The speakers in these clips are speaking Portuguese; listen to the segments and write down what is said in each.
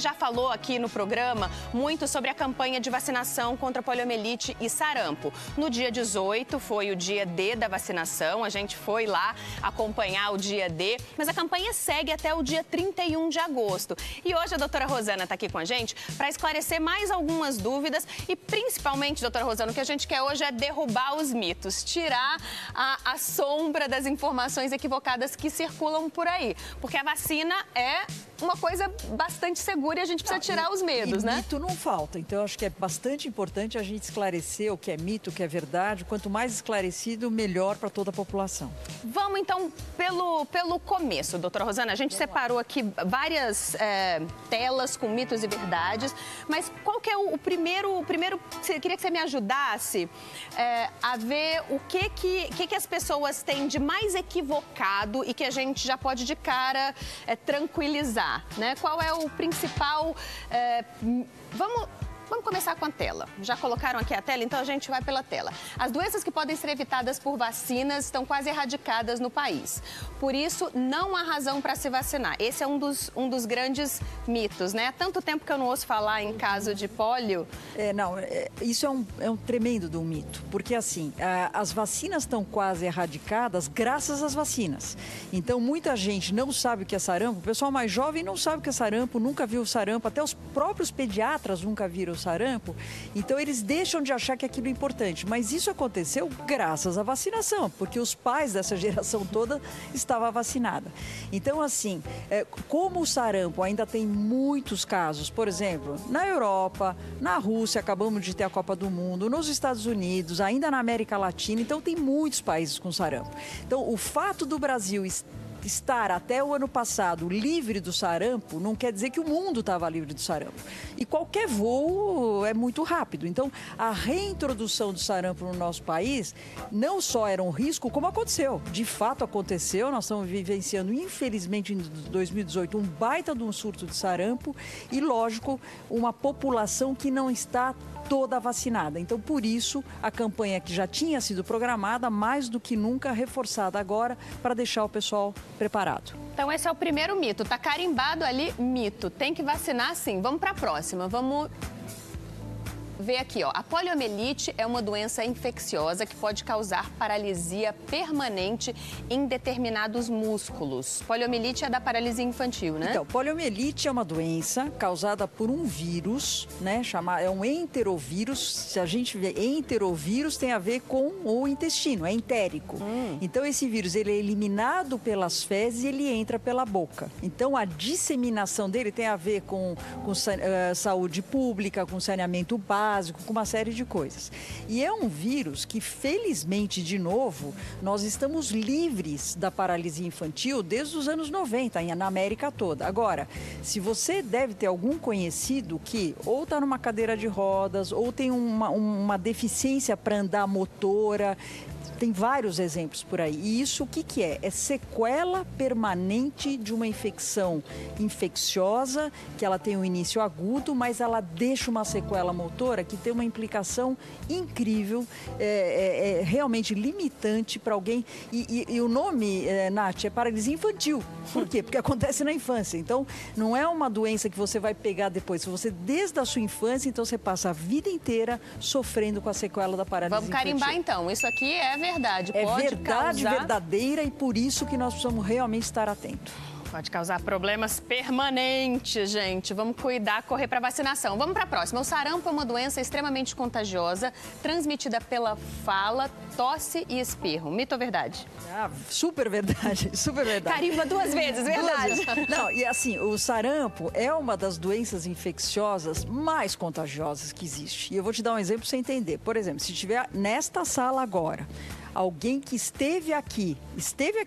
já falou aqui no programa muito sobre a campanha de vacinação contra poliomielite e sarampo. No dia 18 foi o dia D da vacinação, a gente foi lá acompanhar o dia D, mas a campanha segue até o dia 31 de agosto. E hoje a doutora Rosana está aqui com a gente para esclarecer mais algumas dúvidas e principalmente, doutora Rosana, o que a gente quer hoje é derrubar os mitos, tirar a sombra das informações equivocadas que circulam por aí. Porque a vacina é uma coisa bastante segura e a gente precisa tirar os medos, né? Mito não falta, então eu acho que é bastante importante a gente esclarecer o que é mito, o que é verdade. Quanto mais esclarecido, melhor para toda a população. Vamos então pelo começo, doutora Rosana. A gente separou aqui várias telas com mitos e verdades, mas qual que é o primeiro queria que você me ajudasse a ver o que as pessoas têm de mais equivocado e que a gente já pode de cara tranquilizar, né? Qual é o principal... Vamos começar com a tela. Já colocaram aqui a tela, então a gente vai pela tela. As doenças que podem ser evitadas por vacinas estão quase erradicadas no país. Por isso, não há razão para se vacinar. Esse é um dos grandes mitos, né? Há tanto tempo que eu não ouço falar em caso de pólio. Isso é um tremendo de um mito. Porque, assim, as vacinas estão quase erradicadas graças às vacinas. Então, muita gente não sabe o que é sarampo. O pessoal mais jovem não sabe o que é sarampo, nunca viu sarampo. Até os próprios pediatras nunca viram sarampo, então eles deixam de achar que aquilo é importante, mas isso aconteceu graças à vacinação, porque os pais dessa geração toda estavam vacinados. Então, assim, como o sarampo ainda tem muitos casos, por exemplo, na Europa, na Rússia, acabamos de ter a Copa do Mundo, nos Estados Unidos, ainda na América Latina, então tem muitos países com sarampo. Então, o fato do Brasil estar até o ano passado livre do sarampo não quer dizer que o mundo estava livre do sarampo. E qualquer voo é muito rápido. Então, a reintrodução do sarampo no nosso país não só era um risco, como aconteceu. De fato aconteceu, nós estamos vivenciando, infelizmente, em 2018, um baita de um surto de sarampo e, lógico, uma população que não está toda vacinada. Então, por isso, a campanha que já tinha sido programada, mais do que nunca reforçada agora, para deixar o pessoal preparado. Então, esse é o primeiro mito. Tá carimbado ali, mito. Tem que vacinar, sim. Vamos para a próxima. Vamos ver aqui, ó. A poliomielite é uma doença infecciosa que pode causar paralisia permanente em determinados músculos. Poliomielite é da paralisia infantil, né? Então, poliomielite é uma doença causada por um vírus, né? É um enterovírus. Se a gente vê enterovírus, tem a ver com o intestino, é entérico. Então, esse vírus, ele é eliminado pelas fezes e ele entra pela boca. Então, a disseminação dele tem a ver com saúde pública, com saneamento básico, com uma série de coisas. E é um vírus que, felizmente, de novo, nós estamos livres da paralisia infantil desde os anos 90, na América toda. Agora, se você deve ter algum conhecido que ou está numa cadeira de rodas, ou tem uma deficiência para andar motora, tem vários exemplos por aí. E isso o que é? É sequela permanente de uma infecção infecciosa, que ela tem um início agudo, mas ela deixa uma sequela motora que tem uma implicação incrível, realmente limitante para alguém. E o nome, Nath, é paralisia infantil. Por quê? Porque acontece na infância. Então, não é uma doença que você vai pegar depois. Se você, desde a sua infância, então você passa a vida inteira sofrendo com a sequela da paralisia infantil. Vamos carimbar, então. Isso aqui é verdade. É pode verdade causar... verdadeira e por isso que nós precisamos realmente estar atentos. Pode causar problemas permanentes, gente. Vamos cuidar, correr para vacinação. Vamos para a próxima. O sarampo é uma doença extremamente contagiosa, transmitida pela fala, tosse e espirro. Mito ou verdade? Super verdade, super verdade. Carimba duas vezes, verdade. Não, e assim, o sarampo é uma das doenças infecciosas mais contagiosas que existe. E eu vou te dar um exemplo para você entender. Por exemplo, se estiver nesta sala agora, alguém que esteve aqui,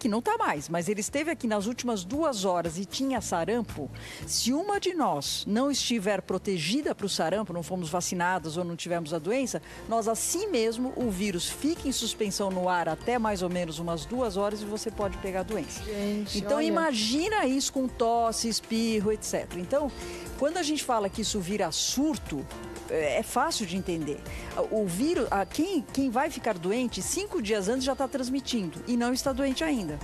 não está mais, mas ele esteve aqui nas últimas 2 horas e tinha sarampo, se uma de nós não estiver protegida para o sarampo, não fomos vacinadas ou não tivemos a doença, nós assim mesmo, o vírus fica em suspensão no ar até mais ou menos umas 2 horas e você pode pegar a doença. Gente, então, olha... imagina isso com tosse, espirro, etc. Então, quando a gente fala que isso vira surto, é fácil de entender. O vírus, quem vai ficar doente, 5 dias antes já está transmitindo e não está doente ainda.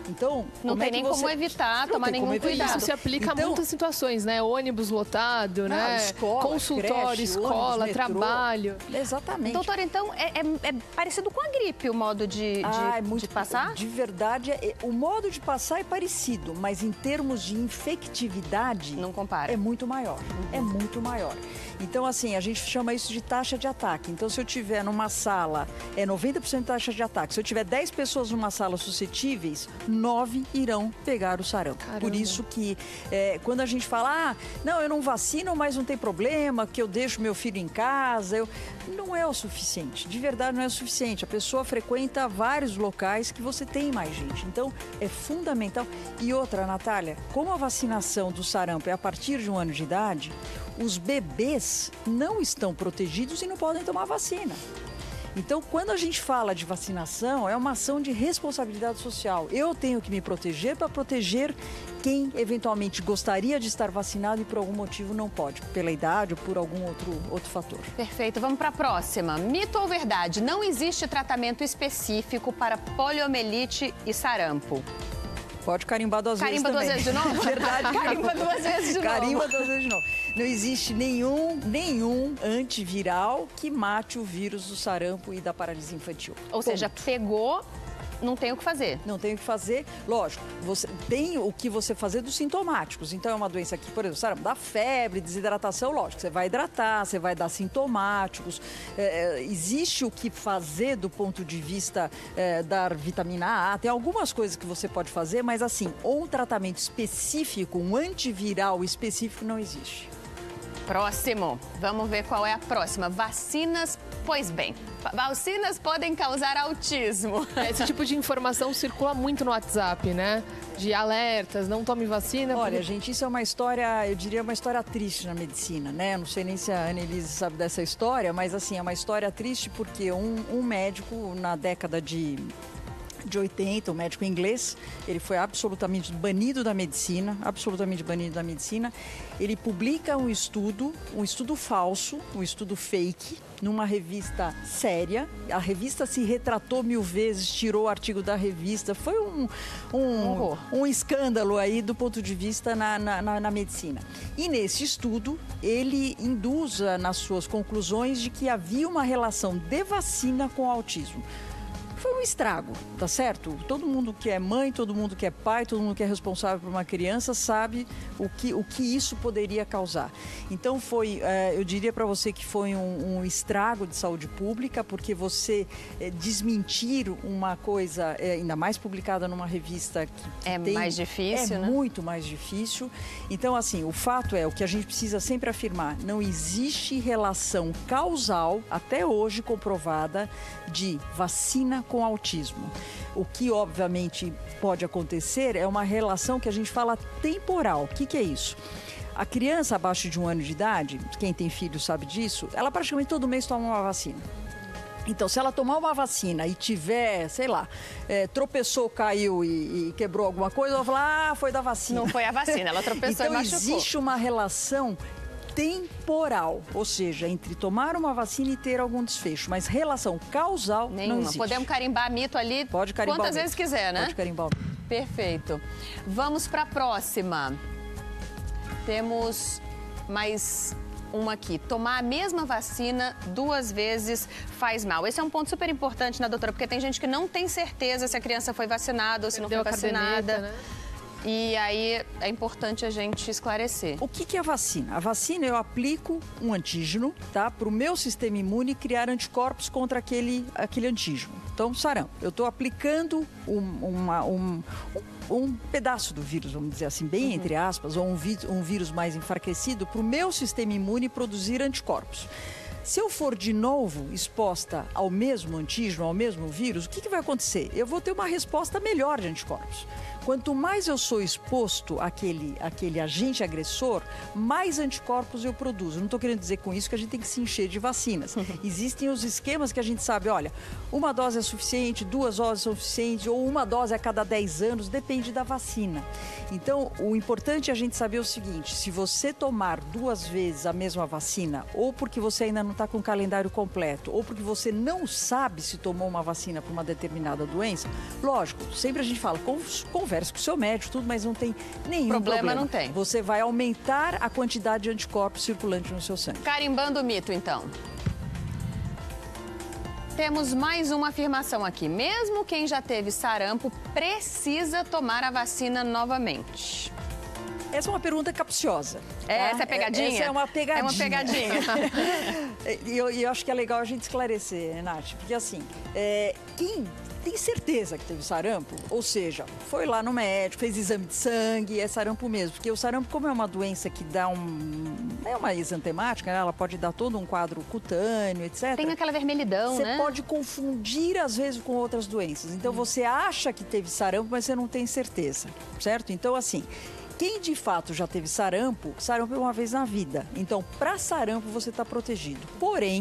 Então, não tem nem como evitar, tomar nenhum cuidado. Isso se aplica a muitas situações, né? Ônibus lotado, né? Escola, consultório, creche, escola, ônibus, trabalho. Exatamente. Doutora, então é parecido com a gripe o modo de passar? De verdade, o modo de passar é parecido, mas em termos de infectividade... Não compara. É muito maior. É muito maior. Então, assim, a gente chama isso de taxa de ataque. Então, se eu tiver numa sala, é 90% taxa de ataque. Se eu tiver 10 pessoas numa sala suscetíveis, 9 irão pegar o sarampo. Caramba. Por isso que, quando a gente fala, não, eu não vacino, mas não tem problema, que eu deixo meu filho em casa, não é o suficiente. De verdade, não é o suficiente. A pessoa frequenta vários locais que você tem mais gente. Então, é fundamental. E outra, Natália, como a vacinação do sarampo é a partir de 1 ano de idade, os bebês não estão protegidos e não podem tomar vacina. Então, quando a gente fala de vacinação, é uma ação de responsabilidade social. Eu tenho que me proteger para proteger quem eventualmente gostaria de estar vacinado e por algum motivo não pode, pela idade ou por algum outro fator. Perfeito, vamos para a próxima. Mito ou verdade? Não existe tratamento específico para poliomielite e sarampo. Pode carimbar 2 vezes também. Carimba 2 vezes de novo? Verdade. Carimba 2 vezes de novo. Carimba 2 vezes de novo. Não existe nenhum antiviral que mate o vírus do sarampo e da paralisia infantil. Ou seja, pegou, não tem o que fazer. Não tem o que fazer. Lógico, você tem o que você fazer dos sintomáticos. Então, é uma doença que, por exemplo, sarampo, dá febre, desidratação, lógico. Você vai hidratar, você vai dar sintomáticos. Existe o que fazer do ponto de vista dar vitamina A. Tem algumas coisas que você pode fazer, mas assim, um tratamento específico, um antiviral específico não existe. Próximo. Vamos ver qual é a próxima. Vacinas, pois bem. Vacinas podem causar autismo. Esse tipo de informação circula muito no WhatsApp, né? De alertas, não tome vacina. Olha, gente, isso é uma história, eu diria, uma história triste na medicina, né? Não sei nem se a Annelise sabe dessa história, mas assim, é uma história triste porque um médico, na década de 80, um médico inglês, ele foi absolutamente banido da medicina, Ele publica um estudo falso, um estudo fake, numa revista séria. A revista se retratou 1000 vezes, tirou o artigo da revista. Foi um escândalo aí do ponto de vista na medicina. E nesse estudo, ele induz nas suas conclusões de que havia uma relação de vacina com o autismo. Foi um estrago, tá certo? Todo mundo que é mãe, todo mundo que é pai, todo mundo que é responsável por uma criança sabe o que isso poderia causar. Então eu diria para você que foi um estrago de saúde pública, porque você desmentir uma coisa, ainda mais publicada numa revista que mais difícil, né? É muito mais difícil. Então, assim, o fato é, o que a gente precisa sempre afirmar, não existe relação causal, até hoje comprovada, de vacina com autismo. O que, obviamente, pode acontecer é uma relação que a gente fala temporal. O que é isso? A criança abaixo de 1 ano de idade, quem tem filho sabe disso, ela praticamente todo mês toma uma vacina. Então, se ela tomar uma vacina e tiver, sei lá, tropeçou, caiu e quebrou alguma coisa, ela vai falar, foi da vacina. Não foi a vacina, ela tropeçou e machucou. Então, existe uma relação temporal, ou seja, entre tomar uma vacina e ter algum desfecho, mas relação causal nenhuma. Não existe. Podemos carimbar mito ali Pode carimbar quantas vezes quiser, né? Pode carimbar. Perfeito. Vamos para a próxima. Temos mais uma aqui. Tomar a mesma vacina 2 vezes faz mal. Esse é um ponto super importante, né, doutora? Porque tem gente que não tem certeza se a criança foi vacinada ou se não foi vacinada. Né? E aí é importante a gente esclarecer. O que é a vacina? A vacina, eu aplico um antígeno, tá? Para o meu sistema imune criar anticorpos contra aquele antígeno. Então, sarampo, eu estou aplicando um pedaço do vírus, vamos dizer assim, bem entre aspas, ou um vírus mais enfraquecido, para o meu sistema imune produzir anticorpos. Se eu for de novo exposta ao mesmo antígeno, ao mesmo vírus, o que vai acontecer? Eu vou ter uma resposta melhor de anticorpos. Quanto mais eu sou exposto àquele agente agressor, mais anticorpos eu produzo. Não estou querendo dizer com isso que a gente tem que se encher de vacinas. Existem os esquemas que a gente sabe, olha, 1 dose é suficiente, 2 doses são suficientes, ou 1 dose a cada 10 anos, depende da vacina. Então, o importante é a gente saber o seguinte, se você tomar 2 vezes a mesma vacina, ou porque você ainda não... está com o calendário completo ou porque você não sabe se tomou uma vacina para uma determinada doença, lógico, sempre a gente fala, converse com o seu médico, tudo, mas não tem nenhum problema. Não tem. Você vai aumentar a quantidade de anticorpos circulante no seu sangue. Carimbando o mito, então. Temos mais uma afirmação aqui. Mesmo quem já teve sarampo precisa tomar a vacina novamente. Essa é uma pergunta capciosa. Tá? Essa é pegadinha? Essa é uma pegadinha. É uma pegadinha. E eu acho que é legal a gente esclarecer, Nath, porque assim, quem tem certeza que teve sarampo, ou seja, foi lá no médico, fez exame de sangue, é sarampo mesmo. Porque o sarampo, como é uma doença que dá é uma exantemática, né? Ela pode dar todo um quadro cutâneo, etc. Tem aquela vermelhidão, você né? Você pode confundir, às vezes, com outras doenças. Então, você acha que teve sarampo, mas você não tem certeza, certo? Então, assim, quem de fato já teve sarampo é uma vez na vida. Então, para sarampo, você está protegido. Porém,